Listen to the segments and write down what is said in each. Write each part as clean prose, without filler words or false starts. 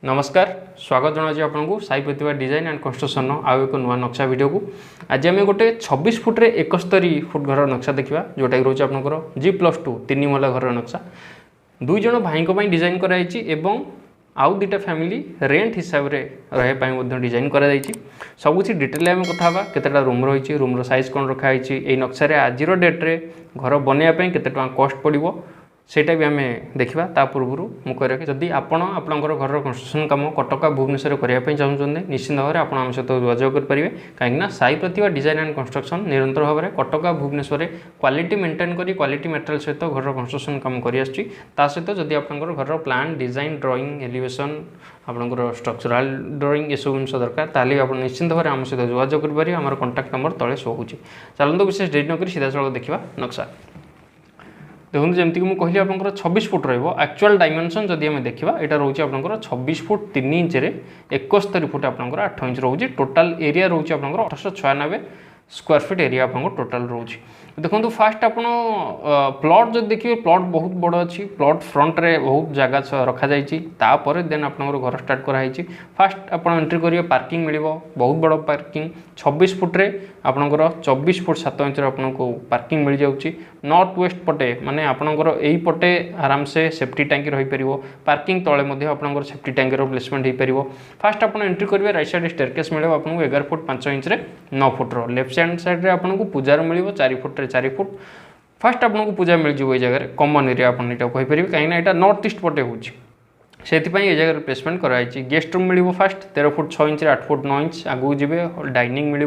नमस्कार स्वागत जनाऊँ आपको साई प्रतिभा डिजाइन एंड कंस्ट्रक्शन आउ एक नुआ नक्शा वीडियो को आज आम गोटे 26 फुट 71 फुट घर नक्शा देखा जोटा कि रोचे आपंकर G+2 3 महला घर नक्शा दुई जन भाई डिजाइन कराई आउ दुटा फैमिली रेंट हिसाब से रहा डिजाइन कर सब किसी डिटेल आम कथा केतेटा रूम रही रूम साइज कौन रखाई ये नक्शा आज डेट्रे घर बनवाई केते टका कॉस्ट पड़ो सेटा भी आम देखा ता पूर्व मुझे जदि आपड़ आपंकर घर कंस्ट्रक्शन काम कटक भुवनेश्वर करने चाहते निश्चित भाव में आप सहित जोगाजोग करेंगे कहीं साई प्रतिभा डिजाइन एंड कंस्ट्रक्शन निरंतर भाव में कटक भुवनेश्वर क्वालिटी मेंटेन करी क्वालिटी मटेरियल सहित घर कंस्ट्रक्शन काम कर सहित जदि आपंकर घर प्लान डिजाइन ड्राइंग एलिवेशन आपंकर स्ट्रक्चराल ड्राइंग ये सब जिन दरकार ताली आप निश्चित भाव में आम सहित जोगाजोग करेंगे आम कंटाक्ट नंबर तले शो हो चलते विशेष डेरी नक सीधा सड़क देखा नक्शा देखो जमीक मुझे कहली आप 26 फुट रक्चुआल डायमेंशन जदि आम देखा यहाँ रोचे आप 26 फुट 3 इंच 71 फुट आप 8 इंच रोचे टोटाल एरिया रोचे आप 1896 स्क्वायर फीट एरिया आप टोटाल रोचे देखो फास्ट आप प्लॉट जो देखिए प्लॉट बहुत बड़ अच्छी प्लॉट फ्रंट रे बहुत जगह रखा जापर देन आप घर स्टार्ट कराई फास्ट आप एंट्री करेंगे पार्किंग मिल बहुत बड़ पार्किंग 26 फुट रे आपंकर 24 फुट 7 इंच आपको पार्किंग मिल जाऊँगी नॉर्थ वेस्ट पटे माने आपंकर यही पटे आराम से सेफ्टी टैंकी रही पार पार्किंग तले आपंकर सेफ्टी टैंकी प्लेसमेंट हो पार फास्ट आप एंट्री करेंगे राइट साइड स्टेयरकेस मिले आपको 11 foot 5 inch 9 foot left hand side रे आपको पूजार मिल 4 फुट 4 फुट फास्ट आपको पूजा मिल जाए जगह कमन एरिया आपको कहींपर कहीं यहाँ नॉर्थ ईस्ट पटे हो से ये जगह प्लेसमेंट कराई गेस्ट रूम मिल फास्ट 13 फुट 6 इंच 8 फुट 9 इंच आगू जी डाइनिंग मिल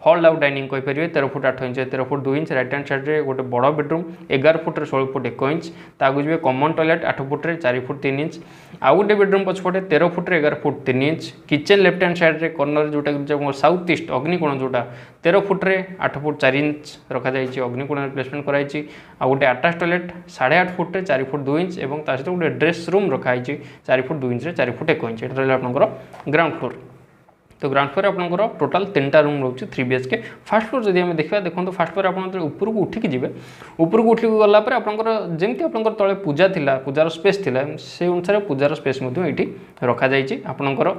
हॉल आउ डाइनिंग कहींपर 13 foot 8 inch 13 foot 2 inch right hand side गोटे बड़ बेडरूम 11 फुट 16 फुट 1 इंच आगू जी common toilet 8 foot 4 foot 3 inch आउ गोटे बेडरूम पछपटे 13 foot 11 foot 3 inch kitchen left hand side corner जोटा साउथ ईस्ट अग्निकोण जोटा 13 फुट 8 फुट 4 इंच रखा अग्निकोण प्लेसमेंट कराई आ गोटे attach toilet 8.5 foot 4 foot 2 inch और सहित गोटे ड्रेस रूम रखाई 4 फुट 2 इंच 4 फुट 1 इंच ये रहा आपंकर ग्राउंड फ्लोर तो ग्राउंड फ्लोर आपंकर टोटाल 3टा रूम रोचे 3 BHK फास्ट फ्लोर जब देखा देखो फास्ट फ्लोर आप ऊपर को उठिक जी ऊपर को उठिक गलापर आपंकर जमी आपंकर तले पूजा थिला पूजार स्पेस थिला से अनुसार पूजार स्पेस ये रखा जाइए आपंकर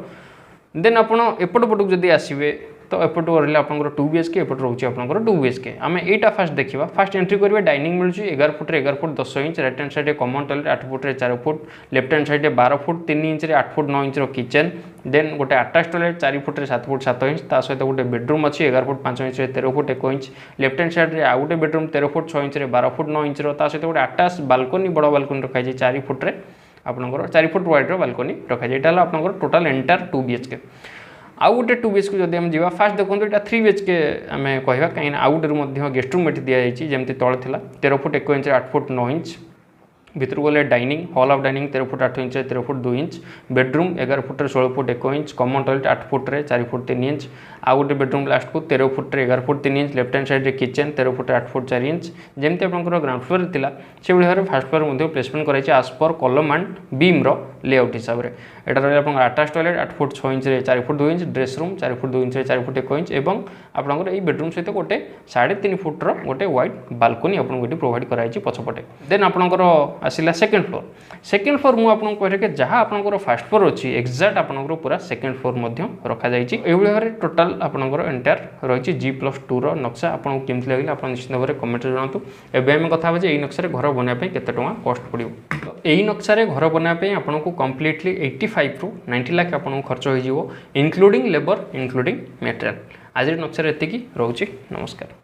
देन आप एपट पटक जदि आसवे तो एपट रहा आप 2 BHK एपट रोचे आप 2 BHK आम यहाँ फास्ट देखा फास्ट एंट्री करेंगे डाइनिंग मिलूँ 11 foot 11 foot 10 inch right hand side common toilet 8 foot 4 foot left hand side 12 foot 3 inch 8 foot 9 inch kitchen then गोटे attach toilet 4 foot 7 foot 7 inch ता सहित गोटे बेडरूम अच्छी 11 foot 5 inch 13 foot 1 inch left hand side आउ गोटे bedroom 13 foot 6 inch 12 foot 9 inch सहित गोटे attach balcony बड़ बालकनी रखाई 4 फुट आपंकर 4 फुट वाइड बालकनी रखाई यहाँ आपंकर टोटाल एंटायर 2 BHK आउ गोटे 2 BHK जब आम जा फास्ट देखो यहाँ 3 BHK आम कह कहीं आउ गोटे गेस्ट रूम ये दिखाई जमी तले था 13 फुट 1 इंच 8 फुट 9 इंच भितर गले dining hall of dining 13 foot 8 inch 13 foot 2 inch bedroom 11 foot 16 foot 1 inch common toilet 8 foot 4 foot 3 inch आउ गोटे बेडरूम लास्ट को 13 foot 11 foot 3 inch left hand side kitchen 13 foot 8 foot 4 inch जमी आपंकर ground floor था से भाव में fast floor placement कराई आज पर कलम एंड बीम लेआउट हिसाब से यहाँ रहा attach toilet 8 foot 6 inch 4 foot 2 inch dress room 4 foot 2 inch 4 foot 1 inch और आपंकर ये बेडरूम सहित गोटे 3.5 फुट गोटे वाइड बालकनी आपको ये प्रोवाइड कराई पछपटे देन आपंकर आसला सेकेंड फ्लोर मुझे कहे कि जहाँ आपंकर फास्ट फ्लोर अच्छी एक्जाक्ट आपंकर पूरा सेकेंड फ्लोर रखा जाइए भाव में टोटाल आपंकर एंटायर रही G+2 नक्शा आपको केमती लगे आप निश्चित भाव में कमेंट जनातु एवं आम कथा यही नक्शा घर बनवाई केते टଙ୍କା कॉस्ट पड़ो यही नक्शा घर बनवाई आपको कम्प्लीटली 85 ରୁ 90 लाख आपको खर्च हो इंक्लूडिंग लेबर इंक्लूडिंग मटेरियल आज नक्शा एति रोचे नमस्कार।